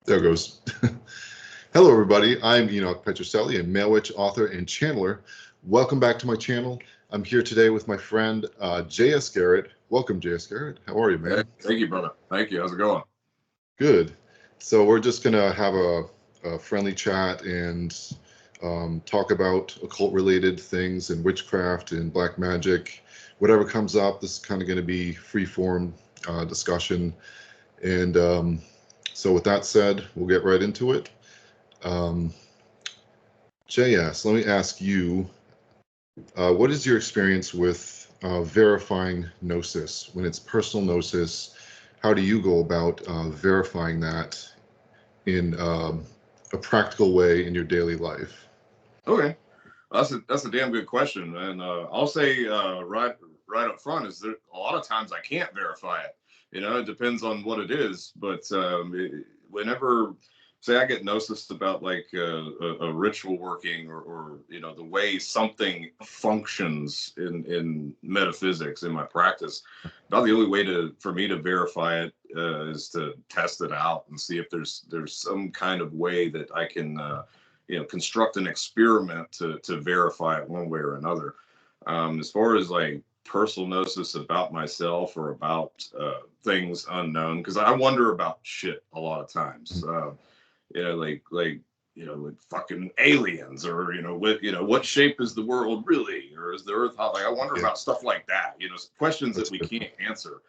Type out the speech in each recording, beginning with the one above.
There goes. Hello, everybody. I'm Enoch Petroselli, a Male Witch author and channeler. Welcome back to my channel. I'm here today with my friend J.S. Garrett. Welcome, J.S. Garrett. How are you, man? Hey, thank you, brother. Thank you. How's it going? Good. So we're just going to have a friendly chat and talk about occult-related things and witchcraft and black magic. Whatever comes up, this is kind of going to be free-form discussion. And so with that said, we'll get right into it. JS, let me ask you, what is your experience with verifying gnosis? When it's personal gnosis, how do you go about verifying that in a practical way in your daily life? Okay, that's a damn good question, and I'll say right up front is that a lot of times I can't verify it. It depends on what it is, but whenever, say, I get gnosis about like a ritual working or the way something functions in metaphysics in my practice, about the only way for me to verify it is to test it out and see if there's some kind of way that I can construct an experiment to verify it one way or another. As far as like personal gnosis about myself or about things unknown, because I wonder about shit a lot of times. Like fucking aliens, or what shape is the world really, or is the Earth hot? Like I wonder about stuff like that. Questions that we can't answer.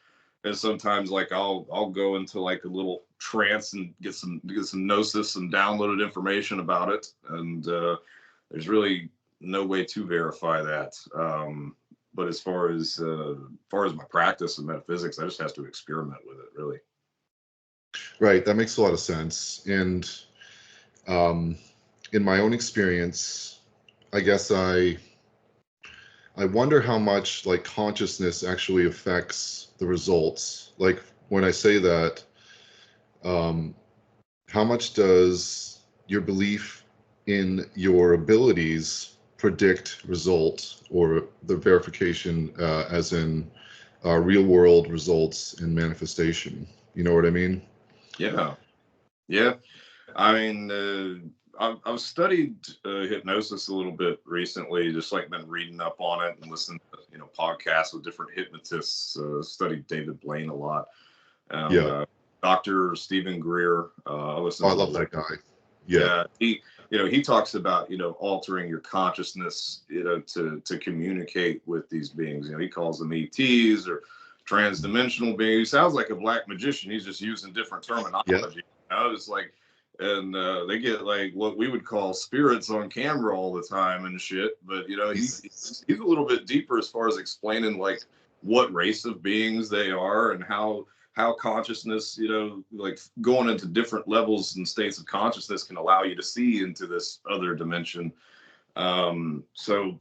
And sometimes like I'll go into like a little trance and get some gnosis and downloaded information about it, and there's really no way to verify that. But as far as my practice in metaphysics, I just have to experiment with it, really. Right, that makes a lot of sense. And in my own experience, I guess I wonder how much like consciousness actually affects the results. Like when I say that, how much does your belief in your abilities predict result, or the verification as in real world results and manifestation? You know what I mean? Yeah. I mean, I've studied hypnosis a little bit recently, just like been reading up on it and listening to podcasts with different hypnotists. Studied David Blaine a lot. Dr. Stephen Greer. I love that guy. Yeah, he talks about altering your consciousness to communicate with these beings. He calls them ETs or transdimensional beings. He sounds like a black magician. He's just using different terminology. It's like, and they get like what we would call spirits on camera all the time and shit. But he's a little bit deeper as far as explaining like what race of beings they are and how consciousness, like going into different levels and states of consciousness can allow you to see into this other dimension. So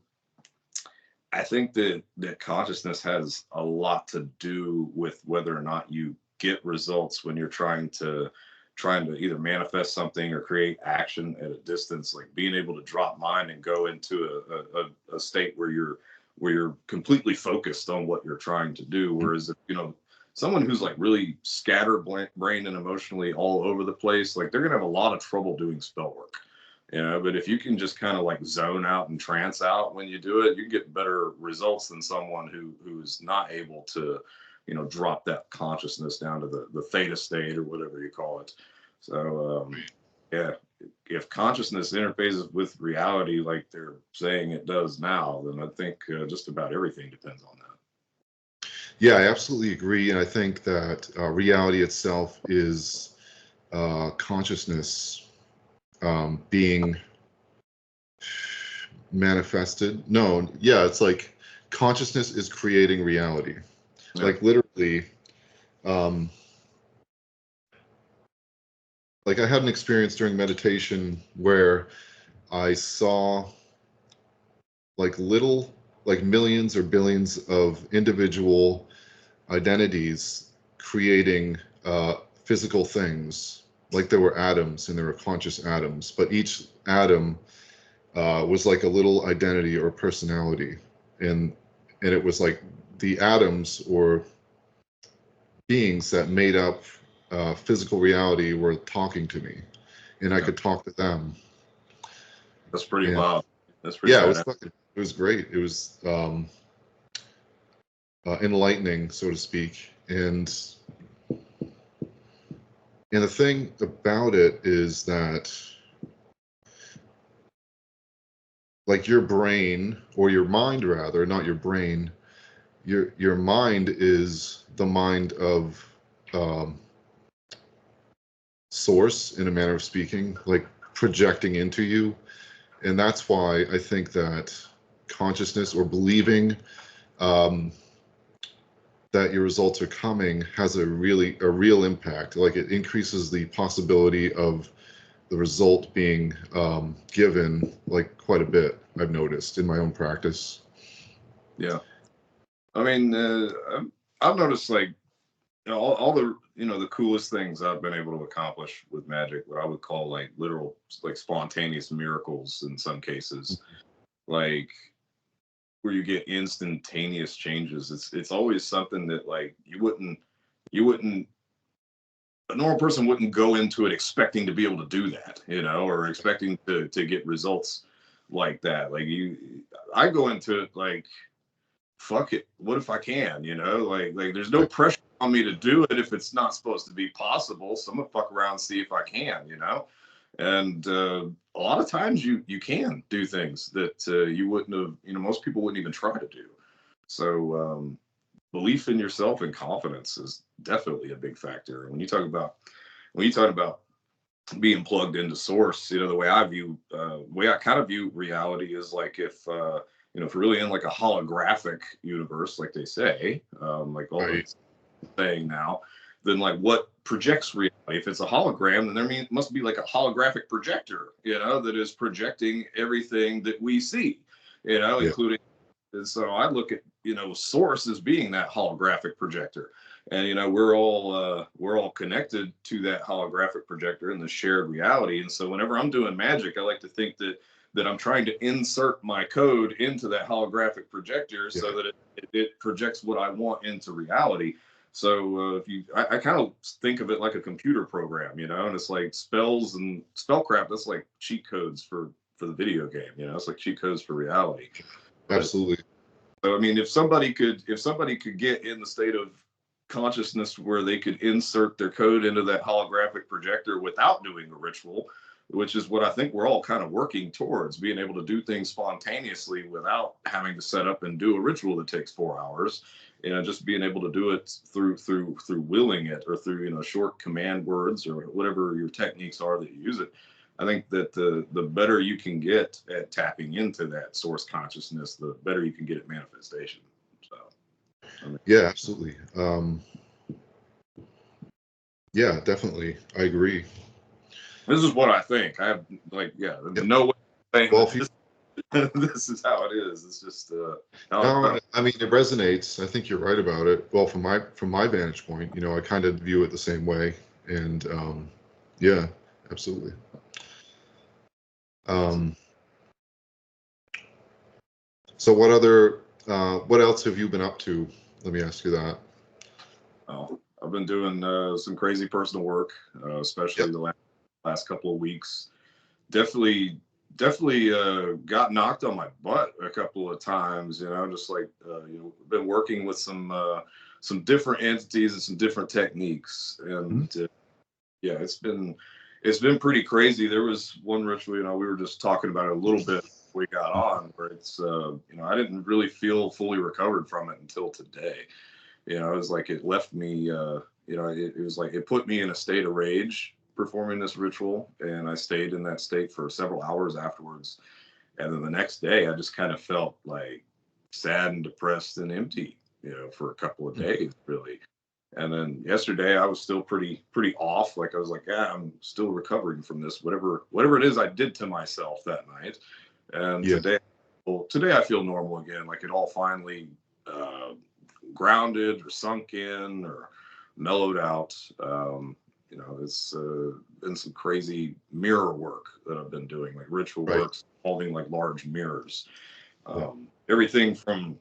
I think that consciousness has a lot to do with whether or not you get results when you're trying to either manifest something or create action at a distance, like being able to drop mind and go into a state where you're completely focused on what you're trying to do. Whereas someone who's like really scatterbrained and emotionally all over the place, like they're gonna have a lot of trouble doing spell work. But if you can just kind of like zone out and trance out when you do it, you get better results than someone who's not able to drop that consciousness down to the theta state or whatever you call it. So if consciousness interfaces with reality like they're saying it does now, then I think just about everything depends on that. Yeah, I absolutely agree. And I think that reality itself is consciousness being manifested. It's like consciousness is creating reality. Yeah. Like literally, like I had an experience during meditation where I saw like millions or billions of individual identities creating physical things. Like there were atoms and there were conscious atoms, but each atom was like a little identity or personality, and it was like the atoms or beings that made up physical reality were talking to me, and I could talk to them. That's pretty And wild. That's pretty yeah, bad. it was great. It was enlightening, so to speak. And the thing about it is that, like, your brain, or your mind rather, not your brain, your mind is the mind of source, in a manner of speaking, like projecting into you. And that's why I think that consciousness, or believing that your results are coming, has a real impact. Like, it increases the possibility of the result being given, like, quite a bit, I've noticed in my own practice. Yeah. I mean, I've noticed, like, all the, the coolest things I've been able to accomplish with magic, what I would call like literal, like spontaneous miracles in some cases, like where you get instantaneous changes. It's always something that, like, you wouldn't a normal person wouldn't go into it expecting to be able to do that, or expecting to get results like that. Like, I go into it like, fuck it, what if I can, like there's no pressure on me to do it if it's not supposed to be possible. So I'm gonna fuck around and see if I can, and a lot of times you can do things that you wouldn't have, most people wouldn't even try to do. So belief in yourself and confidence is definitely a big factor. And when you talk about being plugged into source, the way I kind of view reality is like, if we're really in like a holographic universe, like they say, like all Right. the saying now, then like what projects reality? If it's a hologram, then must be like a holographic projector, that is projecting everything that we see, Yeah. including. And so I look at, source as being that holographic projector. And, we're all connected to that holographic projector in the shared reality. And so whenever I'm doing magic, I like to think that I'm trying to insert my code into that holographic projector, Yeah. so that it projects what I want into reality. So I kind of think of it like a computer program, and it's like spells and spellcraft. That's like cheat codes for the video game, it's like cheat codes for reality. Absolutely. So I mean, if somebody could get in the state of consciousness where they could insert their code into that holographic projector without doing a ritual, which is what I think we're all kind of working towards, being able to do things spontaneously without having to set up and do a ritual that takes 4 hours, just being able to do it through willing it, or through, short command words, or whatever your techniques are that you use it. I think that the better you can get at tapping into that source consciousness, the better you can get at manifestation. So, Yeah, absolutely. Yeah, definitely. I agree. this is what I think. I have, like, Yep. no way of saying Well, that this is how it is. It's just no, I mean, it resonates. I think you're right about it. Well, from my vantage point, I kind of view it the same way. And yeah, absolutely. Um, so what else have you been up to? Let me ask you that. I've been doing some crazy personal work, especially Yep. the last couple of weeks. Definitely got knocked on my butt a couple of times, just like been working with some different entities and some different techniques. And yeah, it's been pretty crazy. There was one ritual, we were just talking about it a little bit before we got on, where it's I didn't really feel fully recovered from it until today. It was like it left me, it was like it put me in a state of rage performing this ritual, and I stayed in that state for several hours afterwards. And then the next day, I just kind of felt like sad and depressed and empty, for a couple of days, really. And then yesterday, I was still pretty off. Like, I was like, yeah, I'm still recovering from this, whatever it is I did to myself that night. And Yeah. today I feel normal again. Like, it all finally grounded or sunk in or mellowed out. It's been some crazy mirror work that I've been doing, like ritual Right. works involving like large mirrors. Yeah. Everything from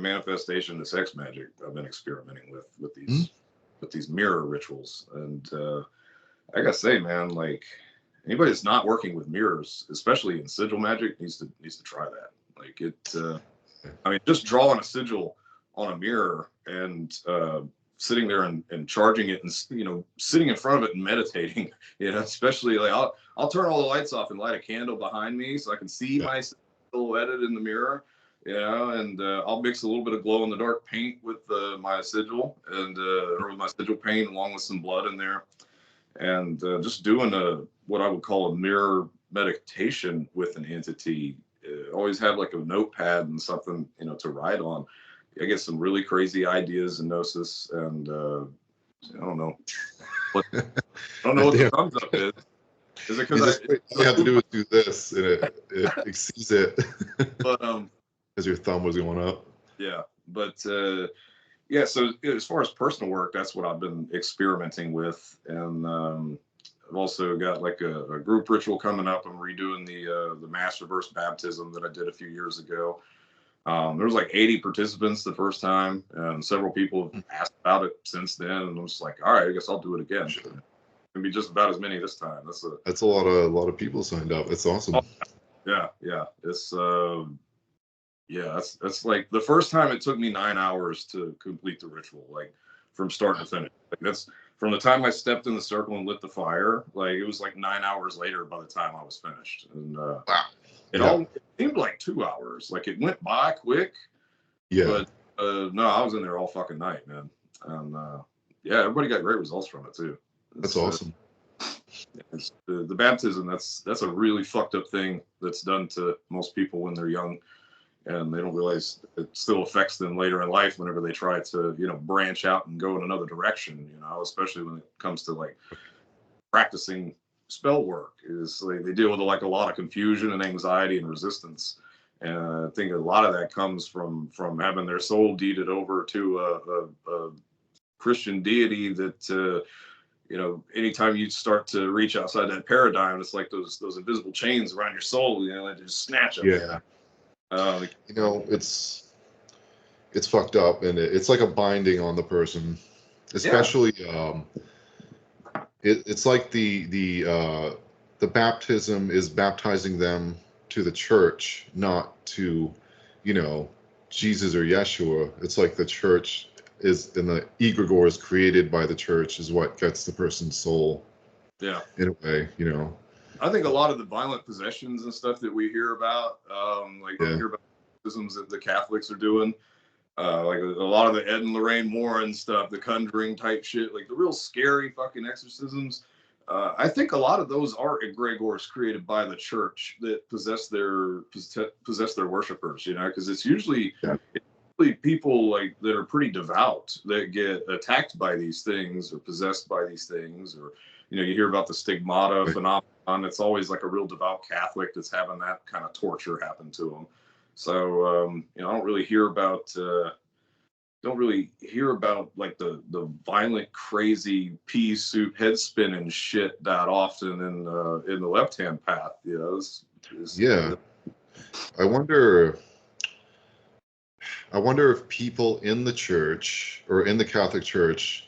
manifestation to sex magic, I've been experimenting with these with these mirror rituals. And I gotta say, man, like anybody that's not working with mirrors, especially in sigil magic, needs to try that. Like I mean, just drawing a sigil on a mirror and sitting there and charging it, and sitting in front of it and meditating. Especially like I'll turn all the lights off and light a candle behind me so I can see my silhouetted in the mirror. And I'll mix a little bit of glow in the dark paint with my sigil and or with my sigil paint along with some blood in there, and just doing what I would call a mirror meditation with an entity. Always have like a notepad and something to write on. I get some really crazy ideas in gnosis, and I don't know what the thumbs up is. Is it because all you have to do is do this, and it exceeds it. But as your thumb was going up. Yeah, but yeah. So as far as personal work, that's what I've been experimenting with, and I've also got like a group ritual coming up. I'm redoing the mass reverse baptism that I did a few years ago. There was like 80 participants the first time, and several people have asked about it since then. And I'm just like, all right, I guess I'll do it again. Sure. It's gonna be just about as many this time. That's a lot of people signed up. That's awesome. Yeah. It's that's like the first time it took me 9 hours to complete the ritual, like from start to finish. Like that's from the time I stepped in the circle and lit the fire. Like it was like 9 hours later by the time I was finished. And it seemed like 2 hours. Like it went by quick. Yeah. But no, I was in there all fucking night, man. And everybody got great results from it too. That's awesome. The baptism, that's a really fucked up thing that's done to most people when they're young, and they don't realize it still affects them later in life whenever they try to branch out and go in another direction, especially when it comes to like practicing spell work. Is like they deal with like a lot of confusion and anxiety and resistance, and I think a lot of that comes from having their soul deeded over to a Christian deity that anytime you start to reach outside that paradigm, it's like those invisible chains around your soul, they just snatch them. Yeah. It's fucked up, and it's like a binding on the person, especially. It's like the baptism is baptizing them to the church, not to, Jesus or Yeshua. It's like the church is, and the egregore is created by the church, is what gets the person's soul. Yeah. In a way, I think a lot of the violent possessions and stuff that we hear about, we hear about baptisms that the Catholics are doing, like a lot of the Ed and Lorraine Warren stuff, the Conjuring type shit, like the real scary fucking exorcisms. I think a lot of those are egregores created by the church that possess their worshipers, because it's usually people like that are pretty devout that get attacked by these things or possessed by these things, or you hear about the stigmata phenomenon. It's always like a real devout Catholic that's having that kind of torture happen to them. So I don't really hear about like the violent, crazy pea soup head spinning shit that often in the left hand path. I wonder if people in the church or in the Catholic Church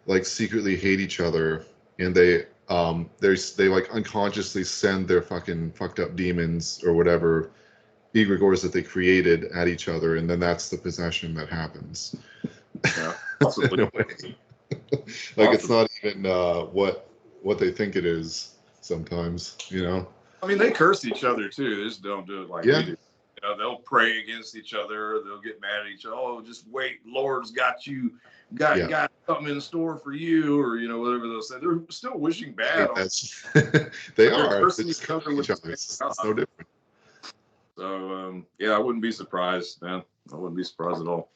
like secretly hate each other, and they like unconsciously send their fucking fucked up demons or whatever egregores that they created at each other, and then that's the possession that happens. Yeah, possibly. Like it's not even what they think it is sometimes, I mean, they curse each other too. They just don't do it like we do. They'll pray against each other. They'll get mad at each other. Oh, just wait, Lord's got something in store for you, or whatever they'll say. They're still wishing bad. They are. Cursing each other with it's no different. So I wouldn't be surprised, man. I wouldn't be surprised at all.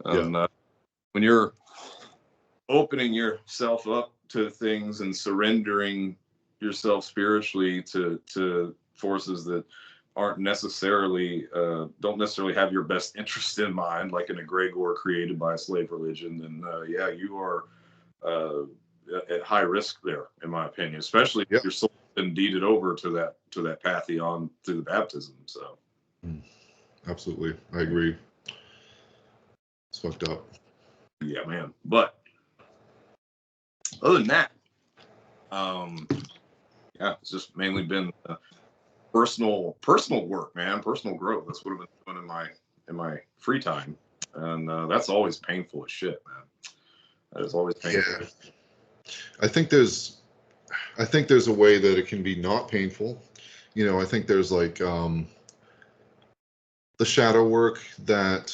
When you're opening yourself up to things and surrendering yourself spiritually to forces that aren't necessarily don't necessarily have your best interest in mind, like an egregore created by a slave religion, then you are at high risk there, in my opinion, especially if your soul's been deeded over to that pantheon through the baptism. So absolutely, I agree. It's fucked up. Yeah, man. But other than that, yeah, it's just mainly been personal work, man, personal growth. That's what I've been doing in my free time, and that's always painful as shit, man. That is always painful. Yeah. I think there's a way that it can be not painful. You know, I think there's like the shadow work that,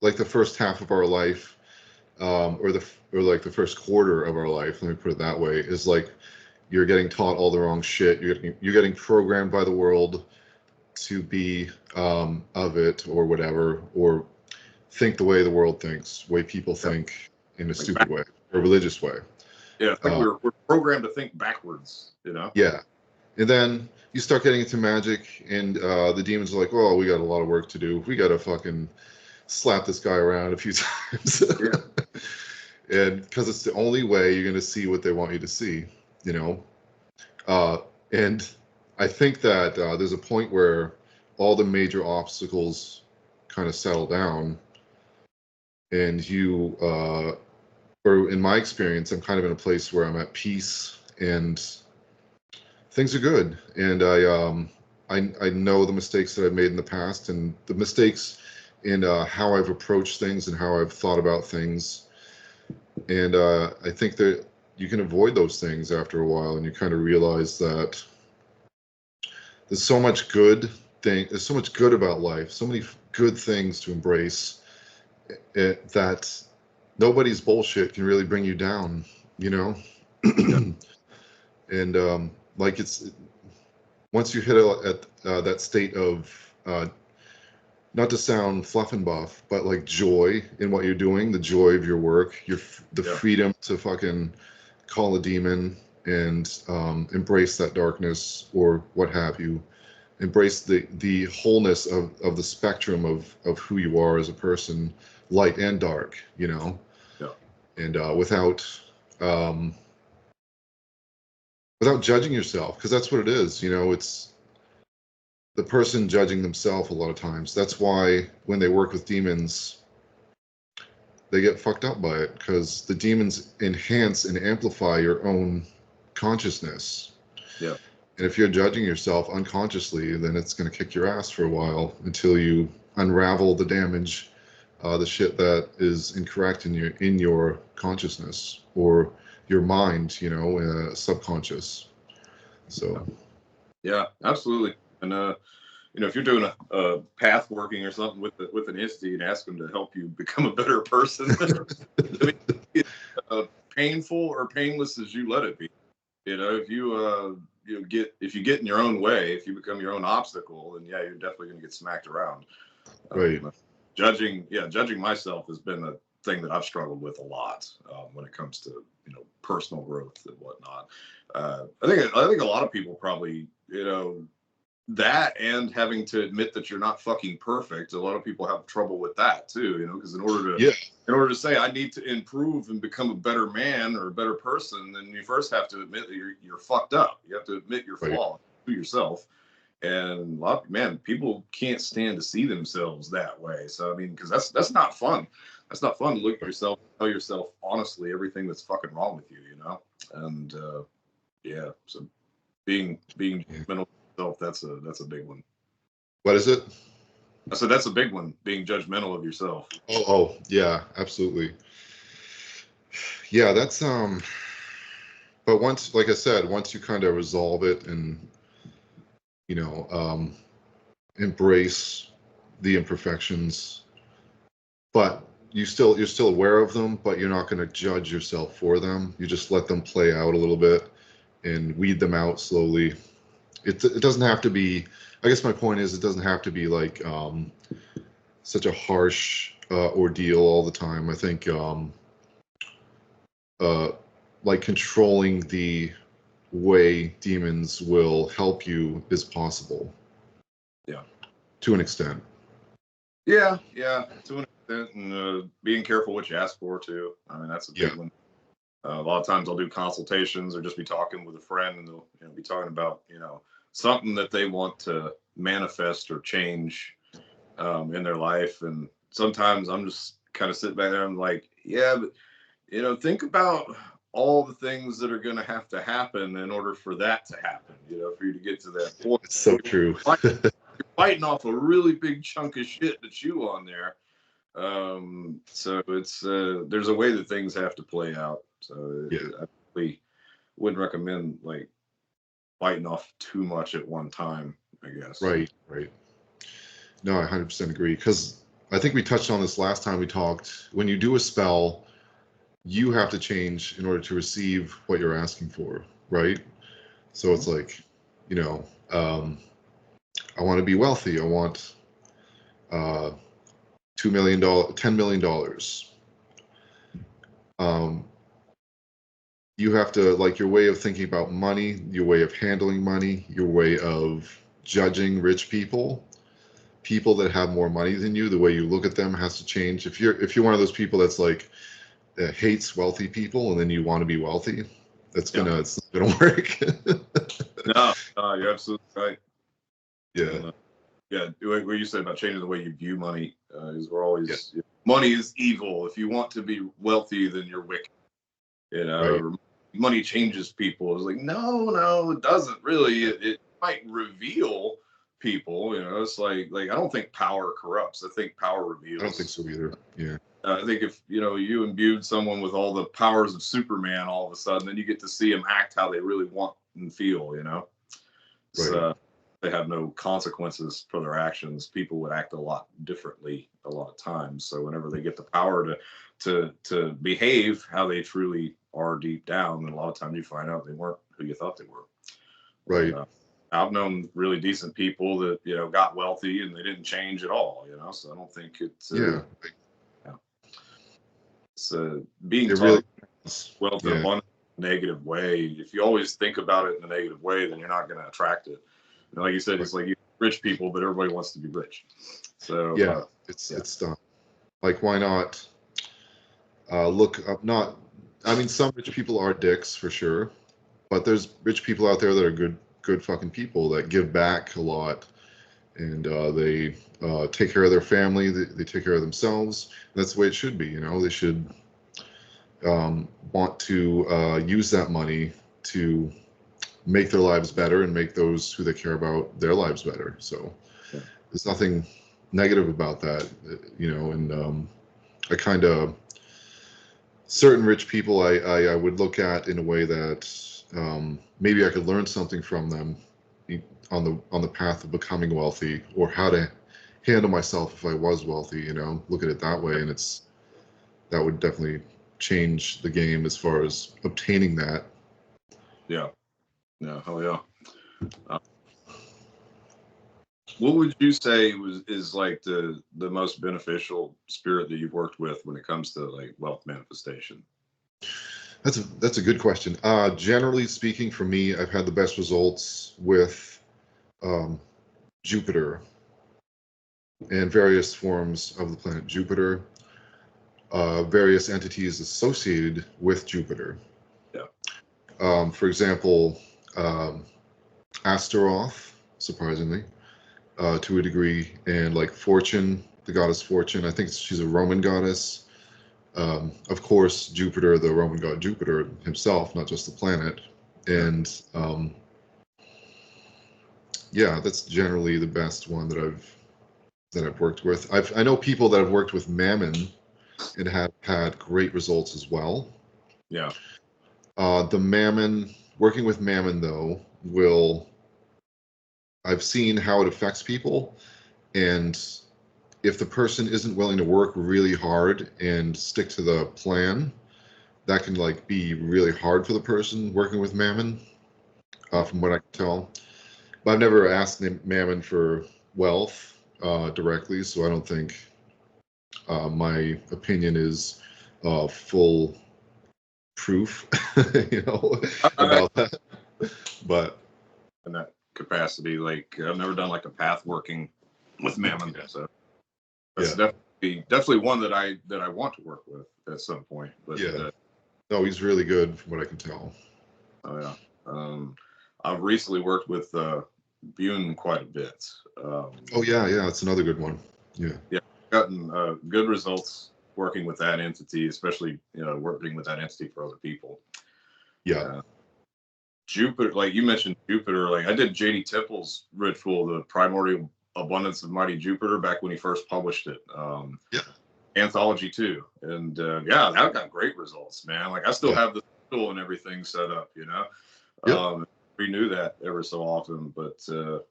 like the first half of our life, or like the first quarter of our life, let me put it that way, is like you're getting taught all the wrong shit. You're getting programmed by the world to be of it or whatever, or think the way the world thinks, way people think in a stupid way or religious way. Yeah, it's like we're programmed to think backwards, you know? Yeah. And then you start getting into magic, and the demons are like, "Oh, we got a lot of work to do. We got to fucking slap this guy around a few times." And because it's the only way you're going to see what they want you to see, you know? And I think that there's a point where all the major obstacles kind of settle down, and you, or in my experience, I'm kind of in a place where I'm at peace and things are good. And I know the mistakes that I've made in the past, and the mistakes in how I've approached things and how I've thought about things. And I think that you can avoid those things after a while, and you kind of realize that there's so much good there's so much good about life, so many good things to embrace, that nobody's bullshit can really bring you down, you know? And like it's once you hit at that state of not to sound fluff and buff, but like joy in what you're doing, the joy of your work, the freedom to fucking call a demon and embrace that darkness or what have you, embrace the wholeness of the spectrum of who you are as a person, light and dark, you know? And without judging yourself, because that's what it is, you know? It's the person judging themselves a lot of times. That's why when they work with demons, they get fucked up by it, because the demons enhance and amplify your own consciousness. Yeah. And if you're judging yourself unconsciously, then it's going to kick your ass for a while until you unravel the damage, the shit that is incorrect in your consciousness or your mind, you know, subconscious. So. Yeah, absolutely. And you know, if you're doing a path working or something with an entity and ask them to help you become a better person, I mean, painful or painless as you let it be. You know, if you get in your own way, if you become your own obstacle, then yeah, you're definitely going to get smacked around. Right. Judging myself has been a thing that I've struggled with a lot when it comes to, you know, personal growth and whatnot. I think a lot of people probably, you know, that and having to admit that you're not fucking perfect. A lot of people have trouble with that too, you know, because in order to say I need to improve and become a better man or a better person, then you first have to admit that you're fucked up. You have to admit your flaw to yourself. And people can't stand to see themselves that way. So I mean, because that's not fun. That's not fun to look at yourself, tell yourself honestly everything that's fucking wrong with you, you know. And yeah, so being judgmental of yourself, that's a big one. What is it? I said that's a big one, being judgmental of yourself. Oh yeah, absolutely. Yeah, that's but once, like I said, once you kind of resolve it and, you know, embrace the imperfections, but you're still aware of them, but you're not going to judge yourself for them. You just let them play out a little bit and weed them out slowly. It doesn't have to be, I guess my point is, it doesn't have to be like such a harsh ordeal all the time. I think like controlling the way demons will help you is possible. Yeah. To an extent. Yeah, to an extent, and being careful what you ask for too. I mean, that's a big one. A lot of times I'll do consultations or just be talking with a friend, and they'll, you know, be talking about, you know, something that they want to manifest or change in their life. And sometimes I'm just kind of sitting back there. I'm like, yeah, but, you know, think about all the things that are going to happen in order for that to happen, for you to get to that point. It's so true. You're fighting off a really big chunk of shit to chew on there. So it's there's a way that things have to play out. So yeah. I really wouldn't recommend like biting off too much at one time, I guess. Right. No, I 100% agree, because I think we touched on this last time we talked. When you do a spell, you have to change in order to receive what you're asking for, right? So it's like, I want to be wealthy. I want $2 million, $10 million. You have to, like, your way of thinking about money, your way of handling money, your way of judging rich people that have more money than you, the way you look at them has to change. If you're one of those people that's like that hates wealthy people and then you want to be wealthy, it's not gonna work. No, you're absolutely right. Yeah. What you said about changing the way you view money is we're always money is evil. If you want to be wealthy, then you're wicked. Right. Money changes people. It's like no, it doesn't really. It might reveal people. It's like I don't think power corrupts. I think power reveals. I don't think so either. Yeah. I think if you imbued someone with all the powers of Superman, all of a sudden, then you get to see them act how they really want and feel. Right. So they have no consequences for their actions. People would act a lot differently a lot of times. So whenever they get the power to behave how they truly are deep down, then a lot of times you find out they weren't who you thought they were. Right. I've known really decent people that got wealthy and they didn't change at all. So I don't think it's it's being taught really wealth in a negative way. If you always think about it in a negative way, then you're not going to attract it. Like you said, it's like you rich people, but everybody wants to be rich. So it's done. Like, why not look up? Not, I mean, some rich people are dicks for sure, but there's rich people out there that are good fucking people that give back a lot, and they take care of their family. They take care of themselves. And that's the way it should be. They should want to use that money to make their lives better and make those who they care about their lives better. So there's nothing negative about that, and I kind of, certain rich people I would look at in a way that maybe I could learn something from them on the path of becoming wealthy, or how to handle myself if I was wealthy, look at it that way. And that would definitely change the game as far as obtaining that. Hell yeah. What would you say is like the most beneficial spirit that you've worked with when it comes to like wealth manifestation? That's a good question. Generally speaking, for me, I've had the best results with Jupiter and various forms of the planet Jupiter, various entities associated with Jupiter. For example, Astaroth, surprisingly, to a degree, and like Fortune, the goddess Fortune. I think she's a Roman goddess. Of course, Jupiter, the Roman god Jupiter himself, not just the planet. And that's generally the best one that I've worked with. I know people that have worked with Mammon and have had great results as well. The Mammon, working with Mammon though, I've seen how it affects people, and if the person isn't willing to work really hard and stick to the plan, that can like be really hard for the person working with Mammon, from what I can tell. But I've never asked Mammon for wealth directly, so I don't think my opinion is full proof, about that. But in that capacity, like I've never done like a path working with Mammon, so that's definitely one that I want to work with at some point. But no, he's really good from what I can tell. I've recently worked with Bune quite a bit. That's another good one. Gotten good results working with that entity, especially, working with that entity for other people. Yeah. Jupiter, like you mentioned Jupiter, like I did J.D. Temple's ritual, the Primordial Abundance of Mighty Jupiter, back when he first published it. Yeah. Anthology too. And yeah, that got great results, man. Like I still have the tool and everything set up, renew that ever so often. But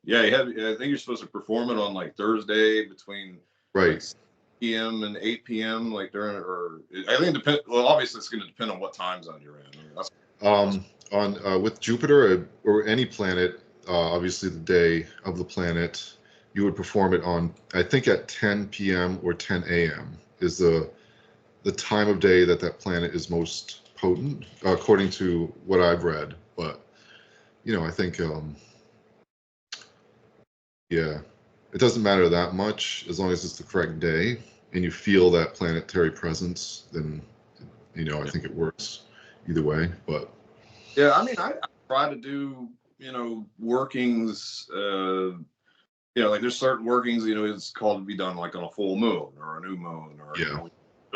yeah, I think you're supposed to perform it on like Thursday between like 6 p.m. and 8 p.m. like during, or I think it depends. Well, obviously it's going to depend on what time zone you're in. With Jupiter or any planet, obviously the day of the planet, you would perform it on, I think at 10 p.m. or 10 a.m. is the time of day that planet is most potent, according to what I've read. But I think yeah, it doesn't matter that much as long as it's the correct day and you feel that planetary presence. Then I think it works either way. But yeah, I mean, I try to do workings. Like there's certain workings, it's called to be done like on a full moon or a new moon, or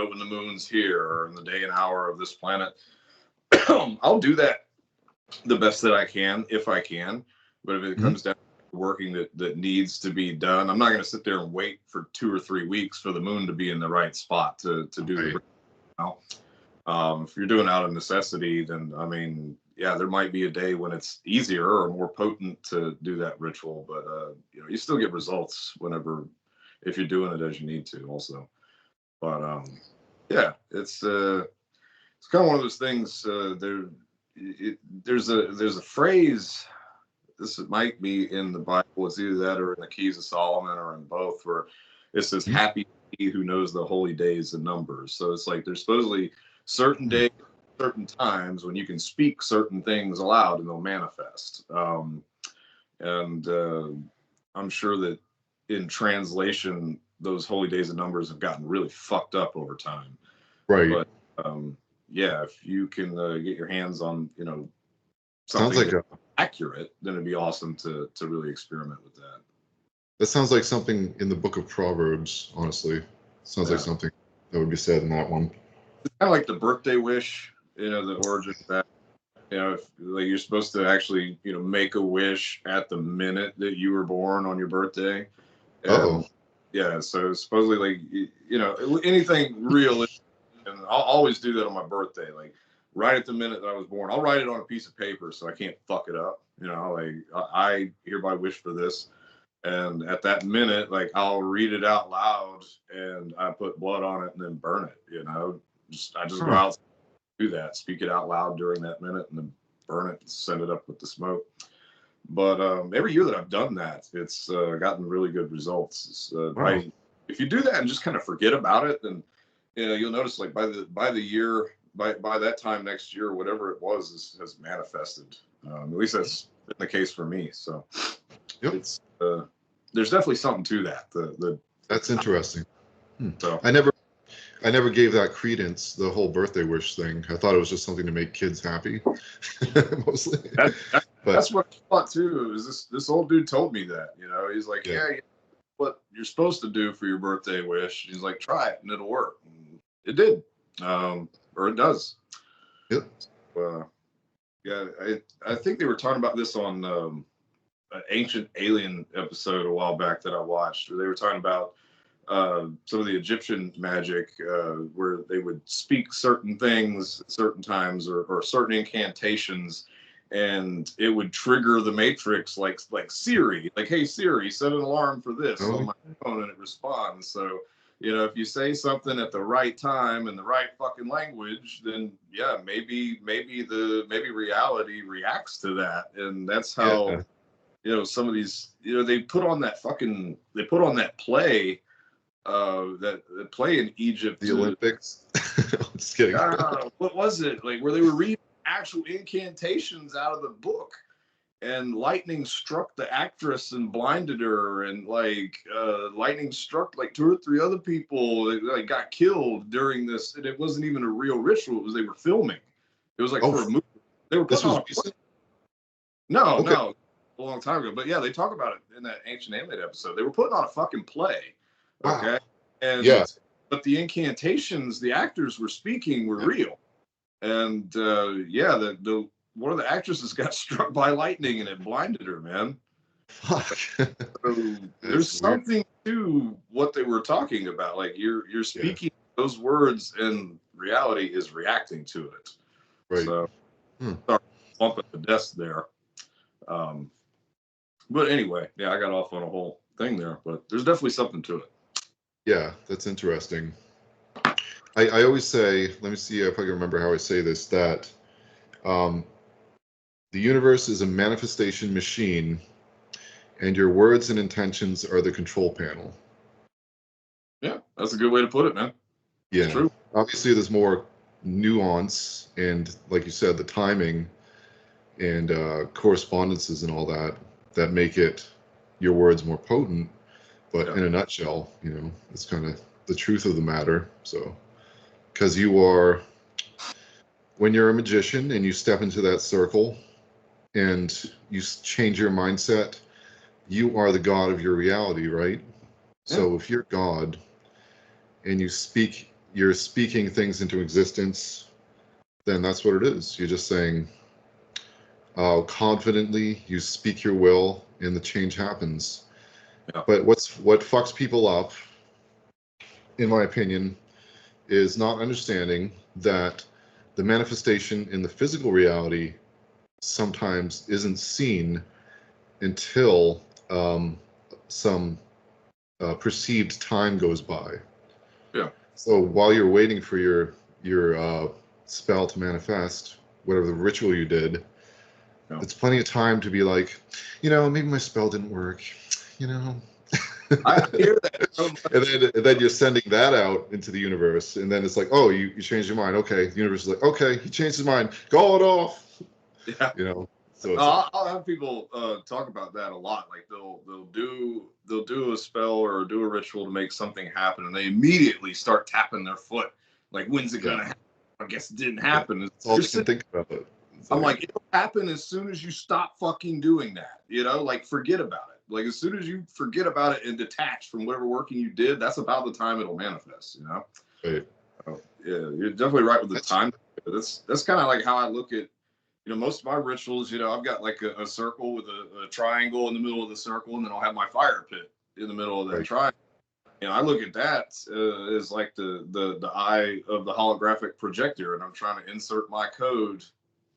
when the moon's here, or in the day and hour of this planet. I'll do that the best that I can, if I can. But if it comes down to working that needs to be done, I'm not going to sit there and wait for 2 or 3 weeks for the moon to be in the right spot to do the. If you're doing out of necessity, then I mean, yeah, there might be a day when it's easier or more potent to do that ritual, but you still get results if you're doing it as you need to also. But yeah, it's kind of one of those things. There's a phrase. This might be in the Bible. It's either that or in the Keys of Solomon, or in both, where it says, "Happy he who knows the holy days and numbers." So it's like there's supposedly certain days, certain times when you can speak certain things aloud and they'll manifest. And I'm sure that in translation, those holy days and numbers have gotten really fucked up over time. Right. But yeah, if you can get your hands on, something sounds like accurate, then it'd be awesome to really experiment with that. That sounds like something in the book of Proverbs, honestly. Sounds like something that would be said in that one. It's kind of like the birthday wish, the origin of that. If like you're supposed to actually, make a wish at the minute that you were born on your birthday. Yeah, so supposedly, like, anything real, and I'll always do that on my birthday, like right at the minute that I was born. I'll write it on a piece of paper so I can't fuck it up. Like I hereby wish for this. And at that minute, like I'll read it out loud and I put blood on it and then burn it, I just go out, do that, speak it out loud during that minute and then burn it and send it up with the smoke. But every year that I've done that, it's gotten really good results. If you do that and just kind of forget about it, then you'll notice like by that time next year, whatever it was has manifested. At least that's been the case for me. So it's there's definitely something to that. That's interesting. So I never gave that credence, the whole birthday wish thing. I thought it was just something to make kids happy, mostly. That's what I thought too. Is this old dude told me that, he's like, what you're supposed to do for your birthday wish. He's like, try it and it'll work. And it did, or it does. Yep. Yeah, I think they were talking about this on an Ancient Alien episode a while back that I watched, where they were talking about some of the Egyptian magic, where they would speak certain things at certain times, or certain incantations, and it would trigger the matrix, like Siri, like, hey Siri, set an alarm for this on my phone, and it responds. So if you say something at the right time in the right fucking language, then yeah, maybe reality reacts to that. And that's how some of these, they put on that play, that play in Egypt, the Olympics. Just kidding. What was it, like, where they were reading actual incantations out of the book, and lightning struck the actress and blinded her, and like lightning struck like 2 or 3 other people that like got killed during this, and it wasn't even a real ritual. It was, they were filming. It was like for a movie. They were putting on no, a long time ago. But yeah, they talk about it in that Ancient Alien episode. They were putting on a fucking play. Okay. Wow. And but the incantations the actors were speaking were real. And the one of the actresses got struck by lightning and it blinded her, man. Fuck. So there's something to what they were talking about. Like you're speaking those words and reality is reacting to it. Right. So start bumping the desk there. But anyway, yeah, I got off on a whole thing there, but there's definitely something to it. Yeah, that's interesting. I always say, let me see if I can remember how I say this, that the universe is a manifestation machine and your words and intentions are the control panel. Yeah, that's a good way to put it, man. Yeah, it's true. Obviously there's more nuance and, like you said, the timing and correspondences and all that make it your words more potent. But in a nutshell, it's kind of the truth of the matter. So, because when you're a magician and you step into that circle and you change your mindset, you are the god of your reality, right? So if you're God and you're speaking things into existence, then that's what it is. You're just saying, confidently, you speak your will and the change happens. Yeah. But what fucks people up, in my opinion, is not understanding that the manifestation in the physical reality sometimes isn't seen until some perceived time goes by. Yeah. So while you're waiting for your spell to manifest, whatever the ritual you did, it's plenty of time to be like, maybe my spell didn't work, I hear that so much. And then you're sending that out into the universe, and then it's like, oh, you changed your mind. Okay, the universe is like, okay, he changed his mind. Call it off. Yeah. So it's I'll have people talk about that a lot. Like they'll do a spell or do a ritual to make something happen, and they immediately start tapping their foot. Like, when's it gonna happen? I guess it didn't happen. That's all they can think about it. I'm like, it'll happen as soon as you stop fucking doing that. Like forget about it. Like as soon as you forget about it and detach from whatever working you did, that's about the time it'll manifest. Right. Yeah, you're definitely right with the time. That's kind of like how I look at. Most of my rituals, I've got like a circle with a triangle in the middle of the circle, and then I'll have my fire pit in the middle of that triangle. I look at that as like the eye of the holographic projector, and I'm trying to insert my code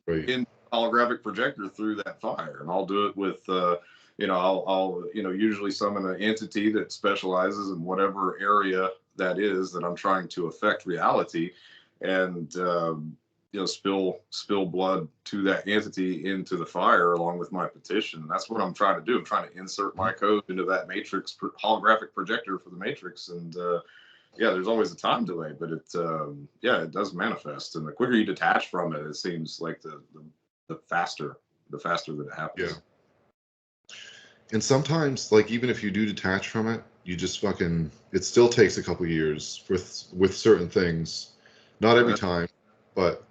in the holographic projector through that fire, and I'll do it with, I'll usually summon an entity that specializes in whatever area that is that I'm trying to affect reality, and spill blood to that entity into the fire along with my petition. That's what I'm trying to do. I'm trying to insert my code into that matrix holographic projector for the matrix. And there's always a time delay, but it does manifest. And the quicker you detach from it, it seems like the faster that it happens. Yeah. And sometimes, like, even if you do detach from it, you just it still takes a couple years with certain things. Not every time, but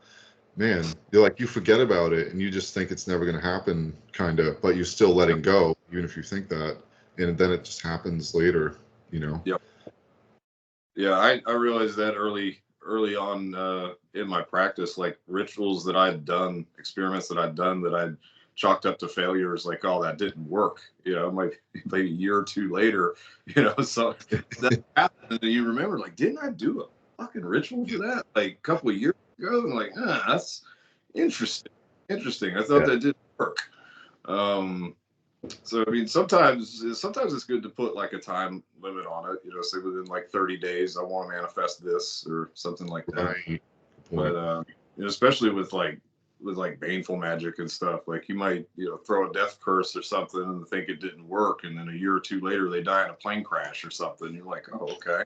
man, you forget about it and you just think it's never going to happen, kind of, but you're still letting go, even if you think that, and then it just happens later, Yep. Yeah, I realized that early on in my practice, like rituals that I'd done, experiments that I'd done that I'd chalked up to failures, like, oh, that didn't work, maybe a year or two later, so that happened, and you remember, like, didn't I do a fucking ritual for that like a couple of years ago? And like, that's interesting. I thought that didn't work. So I mean, sometimes it's good to put like a time limit on it. Say within like 30 days, I want to manifest this or something like that. Right. But especially with baneful magic and stuff, like you might throw a death curse or something and think it didn't work, and then a year or two later they die in a plane crash or something. You're like, oh, okay.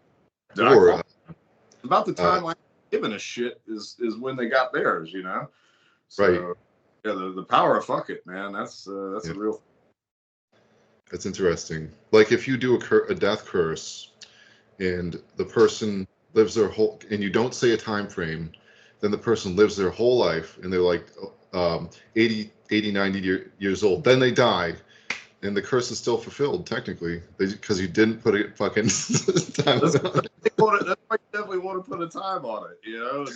About the time I'm giving a shit is when they got theirs, So, right. Yeah, the power of fuck it, man. That's a real. That's interesting. Like if you do a death curse, and the person lives their whole, and you don't say a time frame, then the person lives their whole life, and they're like 80, 90 years old. Then they die, and the curse is still fulfilled technically because you didn't put a fucking time on it. That's why you definitely want to put a time on it, you know. And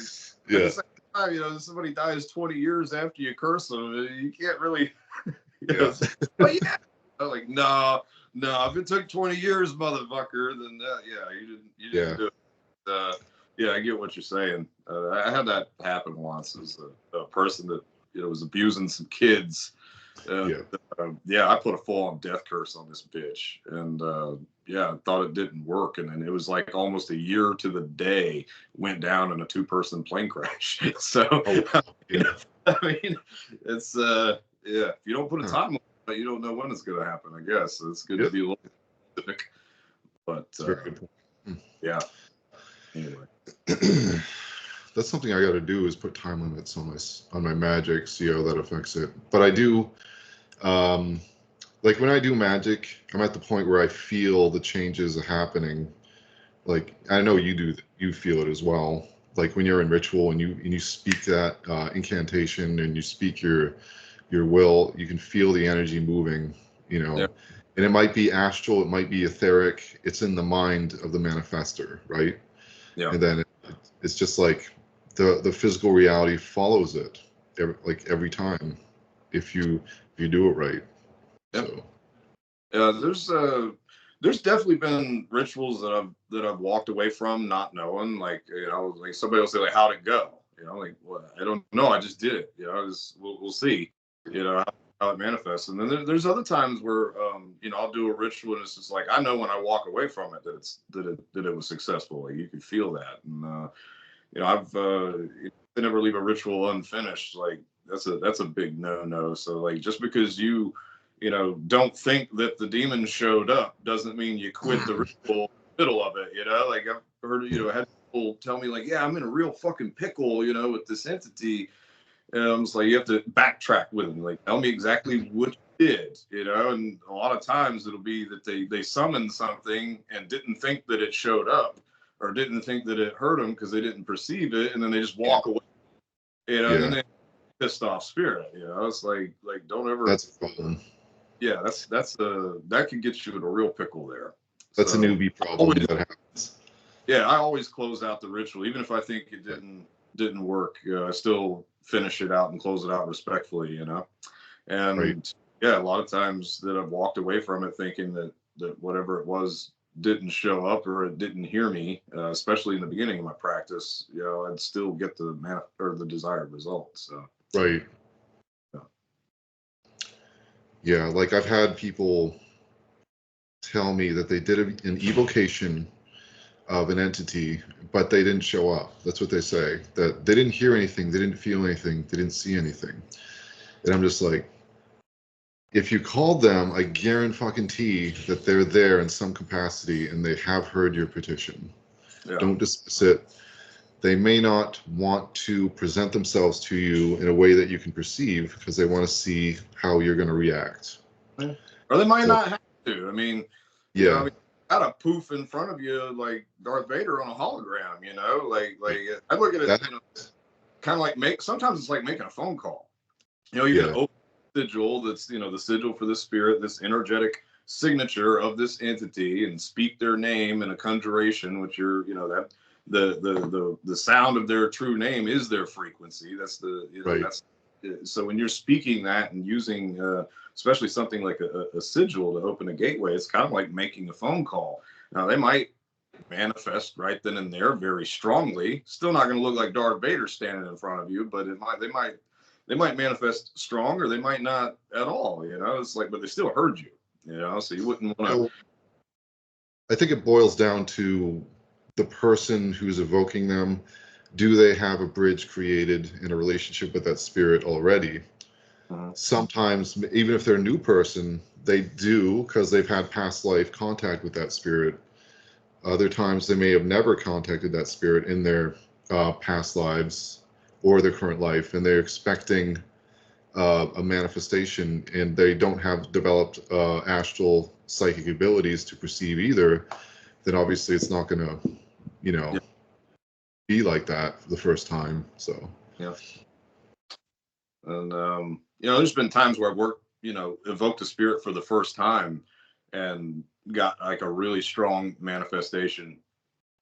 Yeah. at the same time, you know, somebody dies 20 years after you curse them, you can't really. You know, but yeah, I'm like, no, if it took 20 years, motherfucker, then you didn't do it. Yeah, I get what you're saying. I had that happen once as a person that, you know, was abusing some kids. I put a full-on death curse on this bitch, and I thought it didn't work, and then it was like almost a year to the day went down in a 2-person plane crash. So I mean, it's if you don't put a time on it, you don't know when it's going to happen. I guess so it's good to be a little specific, but that's a very good point. Yeah. Anyway. That's something I got to do is put time limits on my magic, see how that affects it. But I do, like when I do magic, I'm at the point where I feel the changes are happening. Like I know you feel it as well. Like when you're in ritual and you speak that incantation and you speak your will, you can feel the energy moving, you know. Yep. And it might be astral, it might be etheric. It's in the mind of the manifester, right? Yeah. And then it's just like the physical reality follows it every time if you do it right. Yep. So There's definitely been rituals that I've walked away from not knowing, like, you know, like somebody will say like, how'd it go? You know, like, well, I don't know, I just did it. You know, we'll see, you know, how it manifests. And then there's other times where you know, I'll do a ritual and it's just like I know when I walk away from it that it was successful. Like you can feel that. And you know, I never leave a ritual unfinished. Like that's a big no. So like just because you know, don't think that the demon showed up doesn't mean you quit the ritual in the middle of it. You know, like I've heard, you know, had people tell me like, yeah, I'm in a real fucking pickle, you know, with this entity. And I'm just like, you have to backtrack with them. Like, tell me exactly what you did, you know. And a lot of times it'll be that they summoned something and didn't think that it showed up, or didn't think that it hurt them because they didn't perceive it, and then they just walk away, you know. And then they pissed off spirit, you know. It's like don't ever. That's a problem. Yeah, that can get you in a real pickle there. That's a newbie problem that happens. Yeah, I always close out the ritual, even if I think it didn't work. I still finish it out and close it out respectfully, you know. And a lot of times that I've walked away from it thinking that whatever it was didn't show up or it didn't hear me, especially in the beginning of my practice, you know, I'd still get the desired results. So. Right. Yeah, like I've had people tell me that they did an evocation of an entity, but they didn't show up. That's what they say. That they didn't hear anything, they didn't feel anything, they didn't see anything. And I'm just like, if you called them, I guarantee that they're there in some capacity and they have heard your petition. Yeah. Don't dismiss it. They may not want to present themselves to you in a way that you can perceive because they want to see how you're going to react. Or they might not have to. I mean, yeah. You know, I mean, got a poof in front of you like Darth Vader on a hologram, you know, like I look at it, you know, kind of like sometimes it's like making a phone call. You know, you can open the sigil that's, you know, the sigil for the spirit, this energetic signature of this entity, and speak their name in a conjuration, which you're, you know, that the sound of their true name is their frequency. That's the, you know, that's so when you're speaking that and using especially something like a sigil to open a gateway, it's kind of like making a phone call. Now they might manifest right then and there very strongly. Still not going to look like Darth Vader standing in front of you, but they might manifest strong, or they might not at all. You know, it's like, but they still heard you. You know, so you wouldn't want to. I think it boils down to the person who's evoking them. Do they have a bridge created in a relationship with that spirit already? Sometimes, even if they're a new person, they do because they've had past life contact with that spirit. Other times, they may have never contacted that spirit in their past lives or their current life, and they're expecting a manifestation, and they don't have developed astral psychic abilities to perceive either. Then obviously, it's not going to, you know, be like that the first time. So yeah. And you know, there's been times where I've evoked a spirit for the first time and got like a really strong manifestation.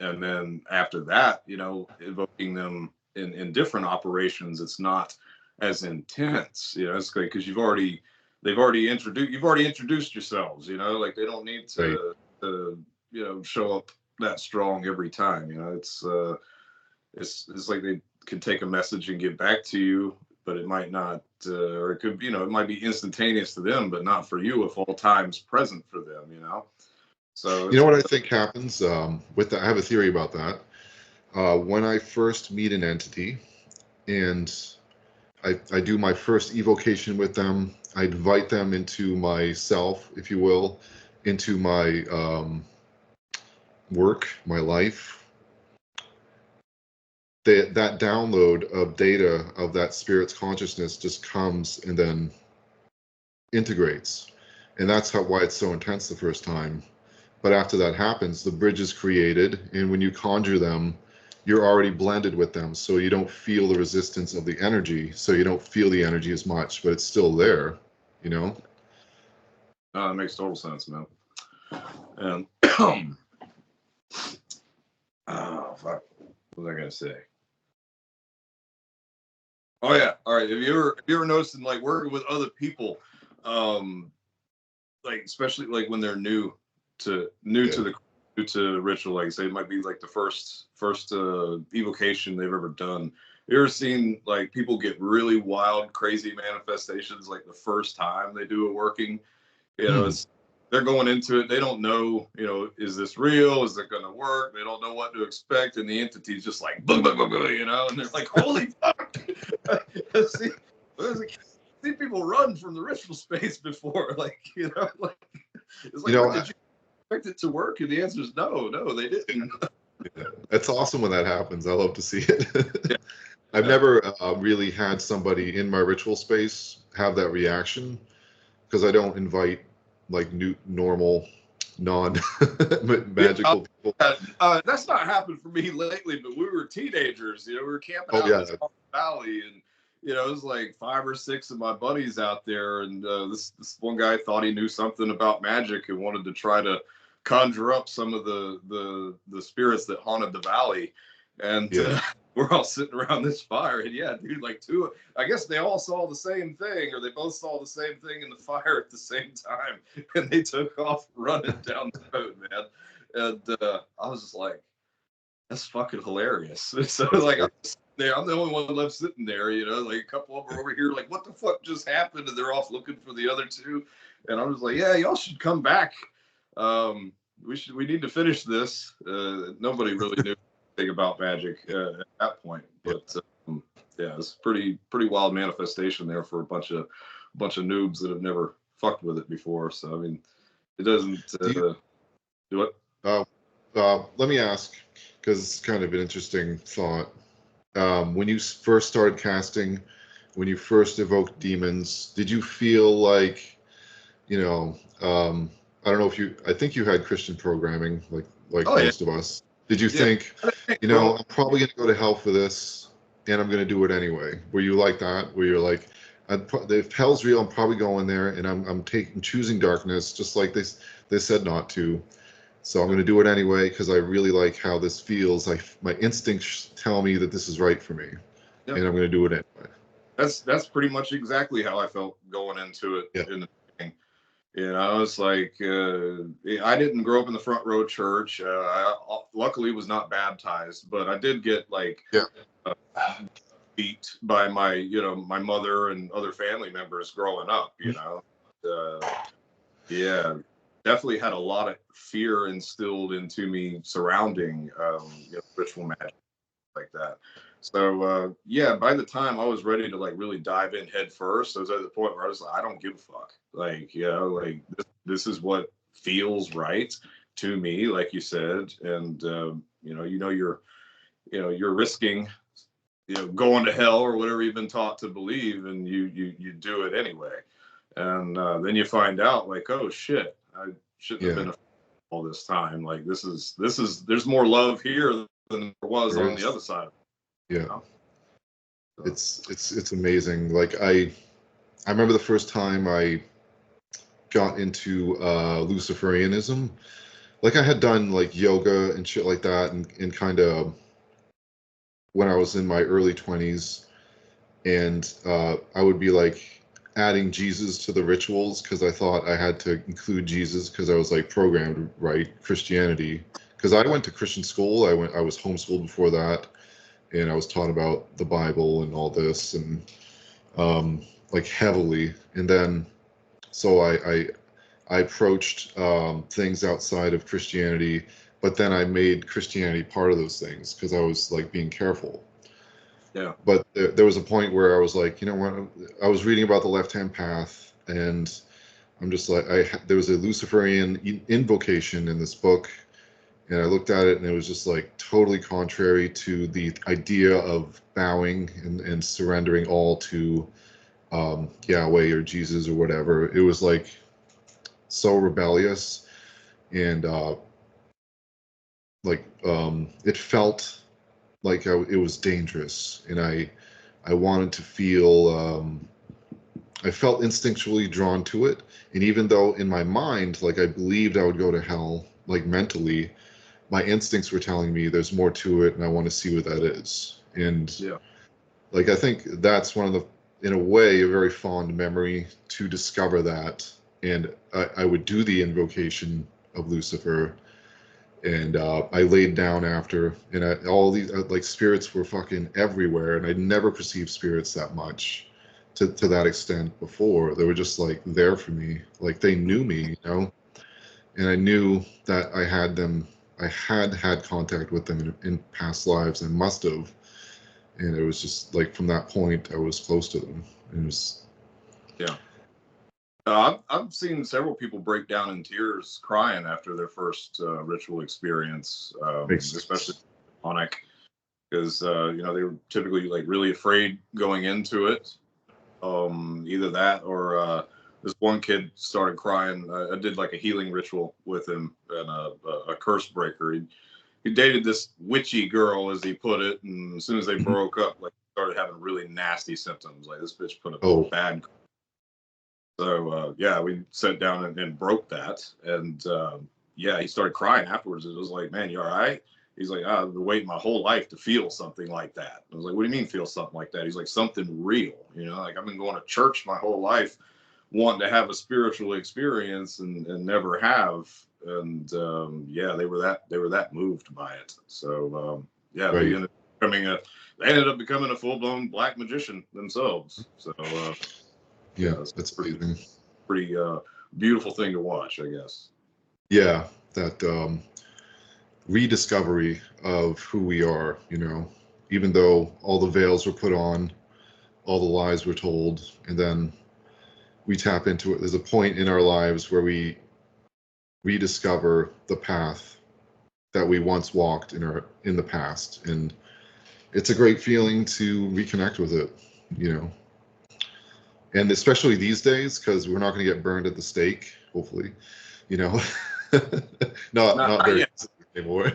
And then after that, evoking them in different operations, it's not as intense. It's great because you've already introduced yourselves. Like they don't need Right. to show up that strong every time. It's like they can take a message and get back to you, but it might not, or it could, it might be instantaneous to them, but not for you if all time's present for them. So You know what I think happens with that? I have a theory about that. When I first meet an entity and I do my first evocation with them, I invite them into myself, if you will, into my work, my life. That download of data of that spirit's consciousness just comes and then integrates. And that's why it's so intense the first time. But after that happens, the bridge is created, and when you conjure them, you're already blended with them, so you don't feel the resistance of the energy, so you don't feel the energy as much, but it's still there, No, that makes total sense, man. And oh fuck, what was I gonna say? Oh yeah, all right. Have you ever noticed in like working with other people, like especially like when they're new to the ritual, like say it might be like the first evocation they've ever done. You ever seen like people get really wild, crazy manifestations like the first time they do a working? It's they're going into it. They don't know, is this real? Is it going to work? They don't know what to expect. And the entity's just like, blah, blah, blah, blah, and they're like, holy fuck. see people run from the ritual space before. Like, like, it's like, did you expect it to work? And the answer is no, they didn't. It's awesome when that happens. I love to see it. Yeah. I've never really had somebody in my ritual space have that reaction because I don't invite like normal non-magical people. That's not happened for me lately, but we were teenagers, we were camping out in this valley, and it was like 5 or 6 of my buddies out there, and this one guy thought he knew something about magic and wanted to try to conjure up some of the spirits that haunted the valley. And we're all sitting around this fire, and dude, like I guess they all saw the same thing, or they both saw the same thing in the fire at the same time, and they took off running down the road, man. And I was just like, that's fucking hilarious. So like, I'm the only one left sitting there, like a couple of them are over here, like, what the fuck just happened? And they're off looking for the other 2, and I was like, yeah, y'all should come back. We need to finish this. Nobody really knew anything about magic at that point, but it's pretty wild manifestation there for a bunch of noobs that have never fucked with it before. So I mean, it doesn't do it. Let me ask, because it's kind of an interesting thought. When you first started casting, when you first evoked demons, did you feel like, I don't know if I think you had Christian programming, like most of us. Did you think, I'm probably going to go to hell for this, and I'm going to do it anyway? Were you like that? Where you're like, if hell's real, I'm probably going there, and I'm choosing darkness, just like they said not to. So I'm going to do it anyway because I really like how this feels. My instincts tell me that this is right for me, and I'm going to do it anyway. That's pretty much exactly how I felt going into it in the beginning. It's like I didn't grow up in the front row church. I luckily was not baptized, but I did get beat by my my mother and other family members growing up. Definitely had a lot of fear instilled into me surrounding ritual magic like that. So by the time I was ready to like really dive in head first, I was at the point where I was like, I don't give a fuck. Like, like this is what feels right to me, like you said. And you're risking going to hell or whatever you've been taught to believe, and you do it anyway. And then you find out like, oh shit, I shouldn't have been all this time. Like there's more love here than there was on the other side. It's amazing. Like I I remember the first time I got into Luciferianism. Like I had done like yoga and shit like that, and kind of when I was in my early 20s, and I would be like adding Jesus to the rituals because I thought I had to include Jesus because I was like programmed right Christianity. Because I went to Christian school, I was homeschooled before that, and I was taught about the Bible and all this, and like heavily. And then so I approached things outside of Christianity, but then I made Christianity part of those things because I was like being careful. Yeah. But there was a point where I was like, you know what? I was reading about the left-hand path, and I'm just like, there was a Luciferian invocation in this book, and I looked at it, and it was just like totally contrary to the idea of bowing and surrendering all to Yahweh or Jesus or whatever. It was like so rebellious, and it felt like it was dangerous, and I wanted to feel I felt instinctually drawn to it, and even though in my mind like I believed I would go to hell, like mentally my instincts were telling me there's more to it and I want to see what that is. And Yeah. like I think that's one of the, in a way, a very fond memory to discover that. And I would do the invocation of Lucifer, and I laid down after, and all these like spirits were fucking everywhere, and I'd never perceived spirits that much to that extent before. They were just like there for me, like they knew me, you know, and I knew that I had contact with them in past lives and must have, and it was just like from that point I was close to them. It was Yeah. I've seen several people break down in tears crying after their first ritual experience, makes especially sense. Enoch, because they were typically like really afraid going into it. Either that or this one kid started crying. I did like a healing ritual with him and a curse breaker. He dated this witchy girl, as he put it, and as soon as they Mhm. broke up, like started having really nasty symptoms. Like this bitch put a Oh, bad. So yeah, we sat down and broke that, and yeah, he started crying afterwards. It was like, man, you all right? He's like, I've been waiting my whole life to feel something like that. I was like, what do you mean feel something like that? He's like, something real. Like I've been going to church my whole life, wanting to have a spiritual experience and never have. And yeah, they were that moved by it. So yeah, right. they ended up becoming a full blown black magician themselves. So Yeah, yeah, it's that's amazing. pretty beautiful thing to watch, I guess. Yeah, that rediscovery of who we are, you know, even though all the veils were put on, all the lies were told, and then we tap into it. There's a point in our lives where we rediscover the path that we once walked in the past, and it's a great feeling to reconnect with it, you know. And especially these days, because we're not going to get burned at the stake, hopefully, you know. Not Not very yet. anymore.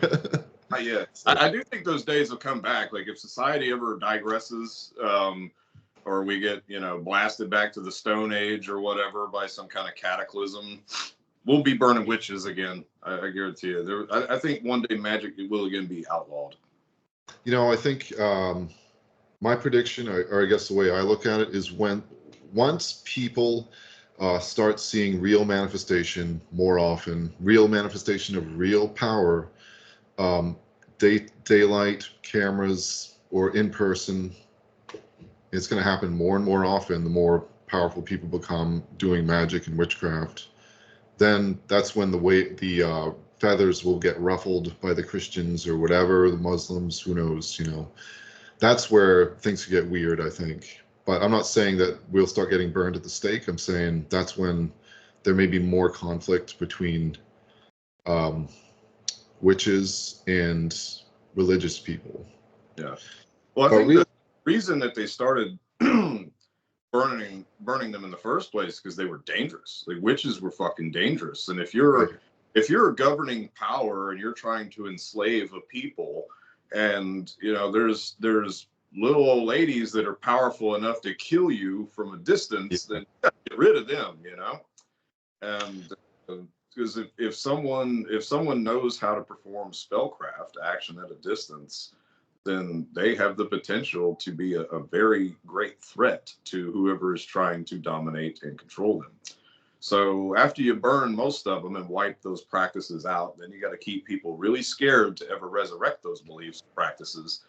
Not yet. So, I do think those days will come back. Like if society ever digresses, or we get blasted back to the Stone Age or whatever by some kind of cataclysm, we'll be burning witches again. I guarantee you. I think one day magic will again be outlawed. you know, I think my prediction, or I guess the way I look at it, is once people start seeing real manifestation more often, real manifestation of real power, um, daylight, cameras, or in person, it's going to happen more and more often the more powerful people become doing magic and witchcraft. Then that's when the feathers will get ruffled by the Christians or whatever, the Muslims, who knows, you know. That's where things get weird, I think. But I'm not saying that we'll start getting burned at the stake. I'm saying that's when there may be more conflict between um, witches and religious people. Yeah. Well, I But think really, the reason that they started burning them in the first place because they were dangerous. Like witches were fucking dangerous, and right, if you're a governing power and you're trying to enslave a people, and there's little old ladies that are powerful enough to kill you from a distance, then get rid of them, you know. And because if someone knows how to perform spellcraft action at a distance, then they have the potential to be a very great threat to whoever is trying to dominate and control them. So after you burn most of them and wipe those practices out, then you got to keep people really scared to ever resurrect those beliefs and practices.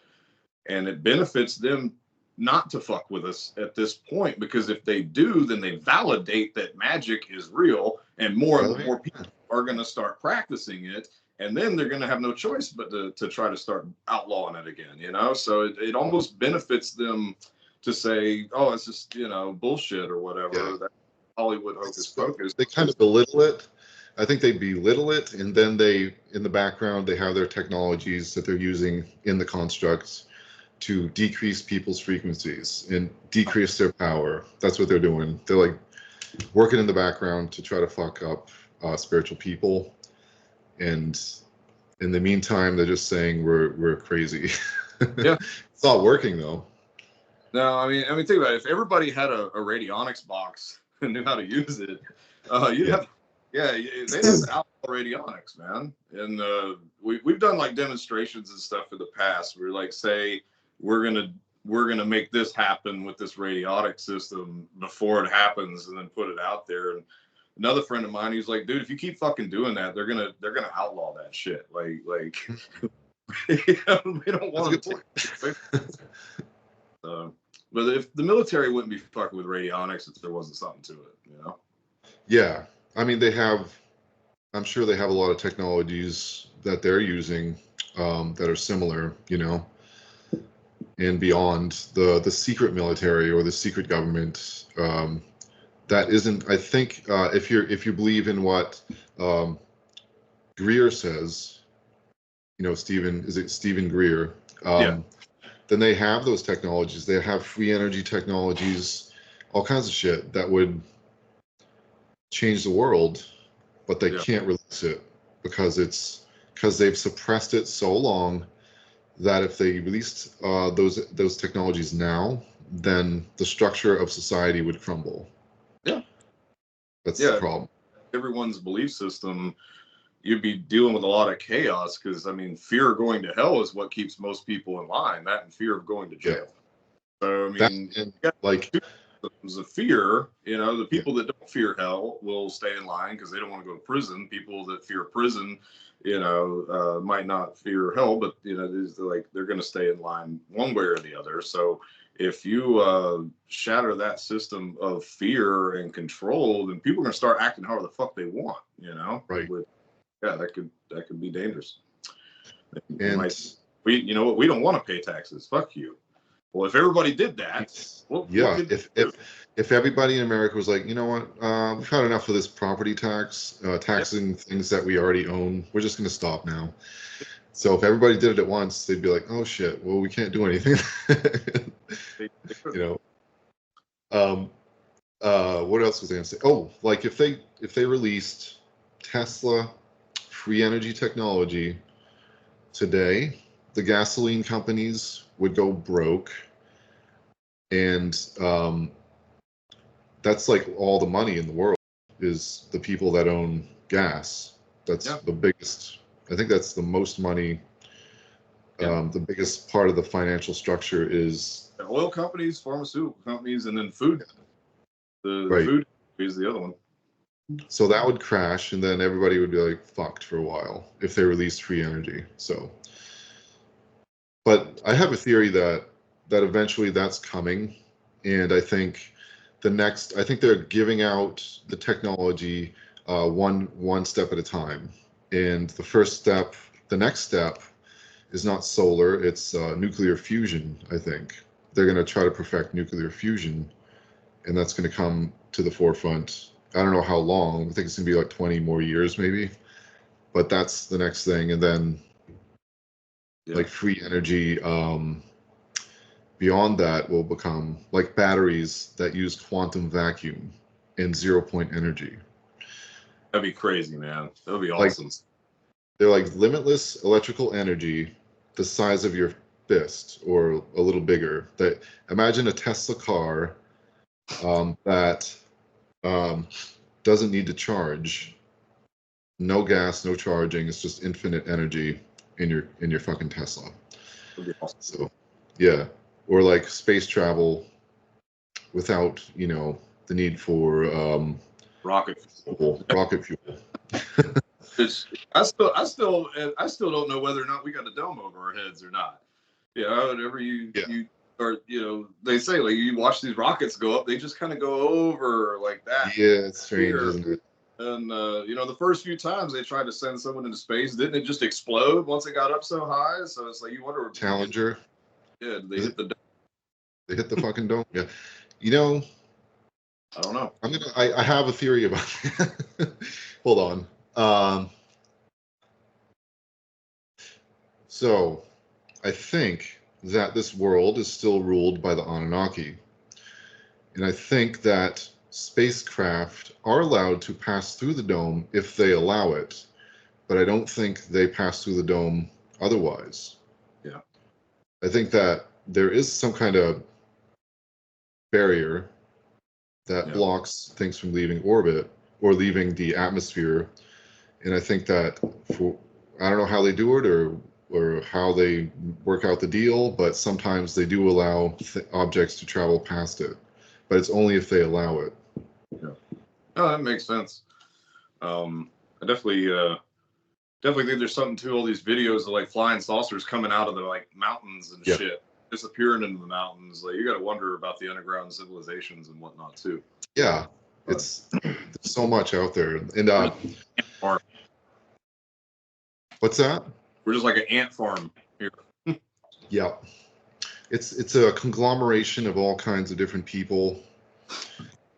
And it benefits them not to fuck with us at this point, because if they do, then they validate that magic is real, and more people are going to start practicing it, and then they're going to have no choice but to try to start outlawing it again, you know. So it almost benefits them to say, oh, it's just, you know, bullshit or whatever. That Hollywood hocus pocus. They kind of belittle it. I think they belittle it, and then they, in the background, they have their technologies that they're using in the constructs to decrease people's frequencies and decrease their power. That's what they're doing. They're like working in the background to try to fuck up spiritual people. And in the meantime, they're just saying we're crazy. Yeah. It's not working though. No, I mean, think about it. If everybody had a radionics box and knew how to use it, you'd have, they'd have to outlaw radionics, man. And we've done like demonstrations and stuff in the past. We're like, say, we're gonna make this happen with this radiotic system before it happens, and then put it out there. And another friend of mine, he's like, dude, if you keep fucking doing that, they're gonna outlaw that shit. Like we don't want to. But if the military wouldn't be fucking with radionics if there wasn't something to it, you know? Yeah, I mean, I'm sure they have a lot of technologies that they're using that are similar, you know, and beyond the secret military or the secret government. That isn't, I think, if you believe in what Greer says, you know, Stephen Greer? Then they have those technologies. They have free energy technologies, all kinds of shit that would change the world, but they can't release it because they've suppressed it so long that if they released those technologies now, then the structure of society would crumble. Yeah, that's the problem. Everyone's belief system, you'd be dealing with a lot of chaos, because I mean, fear of going to hell is what keeps most people in line. That and fear of going to jail. So I mean, like systems of fear. You know, the people that don't fear hell will stay in line because they don't want to go to prison. People that fear prison, you know, might not fear hell, but you know, they're going to stay in line one way or the other. So if you shatter that system of fear and control, then people are going to start acting however the fuck they want. You know, right? Yeah, that could be dangerous. And we don't want to pay taxes. Fuck you. Well, if everybody did that, if everybody in America was like, you know what, we've had enough of this property tax, taxing things that we already own. We're just going to stop now. So if everybody did it at once, they'd be like, oh shit, well, we can't do anything. You know. What else was I going to say? Oh, like if they released Tesla free energy technology today, the gasoline companies would go broke, and that's like all the money in the world is the people that own gas. That's the biggest. I think that's the most money. The biggest part of the financial structure is oil companies, pharmaceutical companies, and then food. The food is the other one. So that would crash, and then everybody would be like fucked for a while if they released free energy. So, but I have a theory that eventually that's coming, and I think they're giving out the technology one step at a time. And the next step is not solar, it's nuclear fusion. I think they're going to try to perfect nuclear fusion, and that's going to come to the forefront. I don't know how long. I think it's going to be like 20 more years maybe, but that's the next thing. And then like free energy beyond that will become like batteries that use quantum vacuum and 0-point energy. That'd be crazy, man. That would be awesome. They're like limitless electrical energy the size of your fist or a little bigger. That imagine a Tesla car that doesn't need to charge, no gas, no charging. It's just infinite energy in your fucking Tesla. So, yeah, or like space travel without, you know, the need for rocket fuel. I still don't know whether or not we got a dome over our heads or not. You know, whenever you start, you know, they say like you watch these rockets go up, they just kind of go over like that. Yeah, it's strange, isn't it? And you know, the first few times they tried to send someone into space, didn't it just explode once it got up so high? So it's like you wonder. Challenger. Yeah, they hit the dome. They hit the fucking dome. Yeah, you know. I don't know. I have a theory about that. Hold on. So I think that this world is still ruled by the Anunnaki. And I think that spacecraft are allowed to pass through the dome if they allow it. But I don't think they pass through the dome otherwise. Yeah. I think that there is some kind of barrier that blocks things from leaving orbit or leaving the atmosphere. And I think that I don't know how they do it or how they work out the deal, but sometimes they do allow objects to travel past it, but it's only if they allow it. Yeah. Oh, that makes sense. I definitely think there's something to all these videos of like flying saucers coming out of the like mountains and shit, disappearing into the mountains. Like you got to wonder about the underground civilizations and whatnot too. Yeah, there's so much out there. And what's that? We're just like an ant farm here. Yeah, it's a conglomeration of all kinds of different people,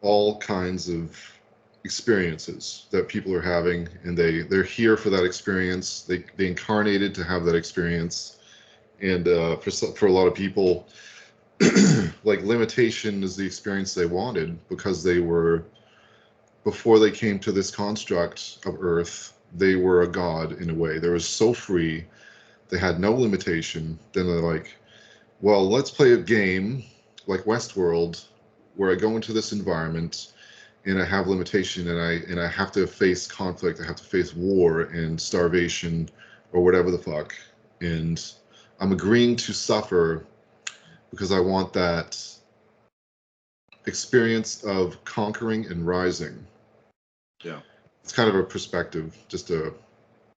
all kinds of experiences that people are having, and they're here for that experience. They incarnated to have that experience, and for a lot of people, like limitation is the experience they wanted because they were, before they came to this construct of Earth, they were a god in a way. They were so free, they had no limitation. Then they're like, well, let's play a game like Westworld, where I go into this environment and I have limitation, and I have to face conflict, I have to face war and starvation or whatever the fuck, and I'm agreeing to suffer because I want that experience of conquering and rising. Yeah, it's kind of a perspective, just a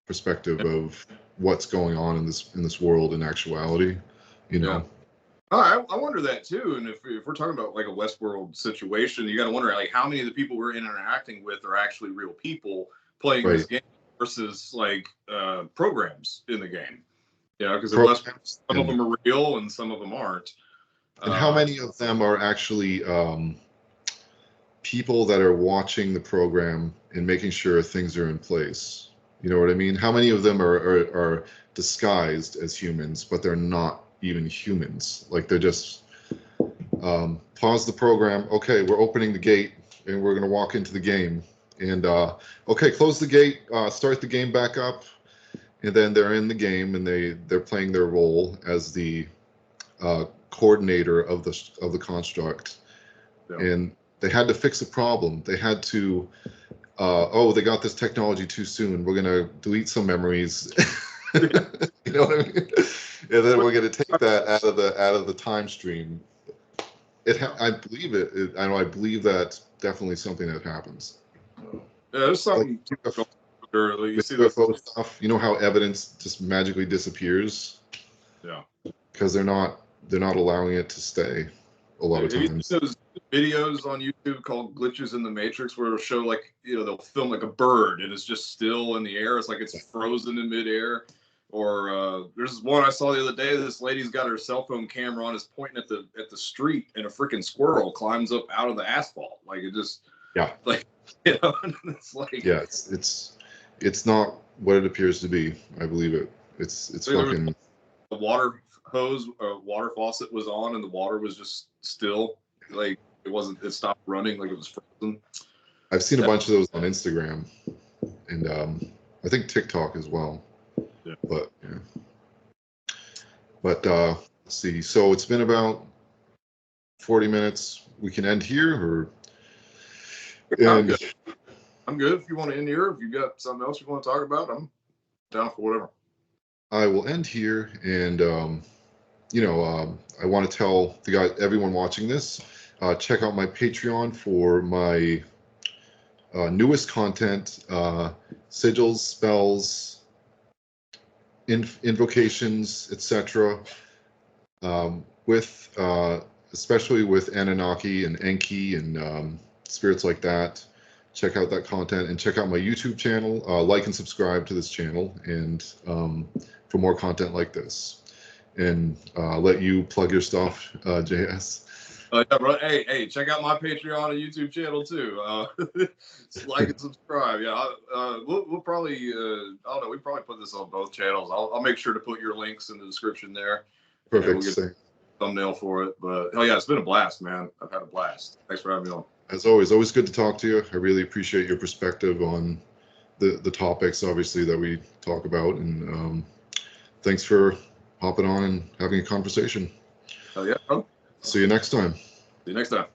perspective of what's going on in this world in actuality, you know. I wonder that too. And if we're talking about like a Westworld situation, you got to wonder like how many of the people we're interacting with are actually real people playing this game versus like programs in the game. Yeah, because some of them are real and some of them aren't. And how many of them are actually people that are watching the program and making sure things are in place? You know what I mean? How many of them are disguised as humans, but they're not even humans? Like they're just pause the program. Okay, we're opening the gate and we're gonna walk into the game. And okay, close the gate, start the game back up, and then they're in the game and they're playing their role as the coordinator of the construct. And they had to fix a problem. They had to oh, they got this technology too soon. We're gonna delete some memories. You know what I mean? And then we're gonna take that out of the time stream. I believe it. I believe that's definitely something that happens. Yeah, there's something like you see UFO stuff. You know how evidence just magically disappears? Yeah. Because they're not allowing it to stay a lot of times. Those videos on YouTube called glitches in the Matrix, where it'll show like, you know, they'll film like a bird and it's just still in the air. It's like it's frozen in midair. Or there's one I saw the other day. This lady's got her cell phone camera on, is pointing at the street, and a freaking squirrel climbs up out of the asphalt. Like it just like, you know, it's like it's not what it appears to be. I believe it. It's fucking. The water hose, water faucet was on, and the water was just still. Like it stopped running, like it was frozen. I've seen a bunch of those on Instagram, and I think TikTok as well. Yeah. But But let's see. So it's been about 40 minutes. We can end here, or I'm and good. I'm good. If you want to end here, if you got something else you want to talk about, I'm down for whatever. I will end here. And I want to tell everyone watching this, check out my Patreon for my newest content, sigils, spells, invocations, etc. With especially with Anunnaki and Enki and spirits like that. Check out that content and check out my YouTube channel. Like and subscribe to this channel, and for more content like this. And let you plug your stuff, JS. Yeah, bro. Hey, check out my Patreon and YouTube channel too. Like and subscribe. Yeah, we'll probably, I don't know, we probably put this on both channels. I'll make sure to put your links in the description there. Perfect. We'll get a thumbnail for it. But hell yeah, it's been a blast, man. I've had a blast. Thanks for having me on. As always good to talk to you. I really appreciate your perspective on the topics, obviously, that we talk about. And thanks for hopping on and having a conversation. Hell yeah, bro. See you next time. See you next time.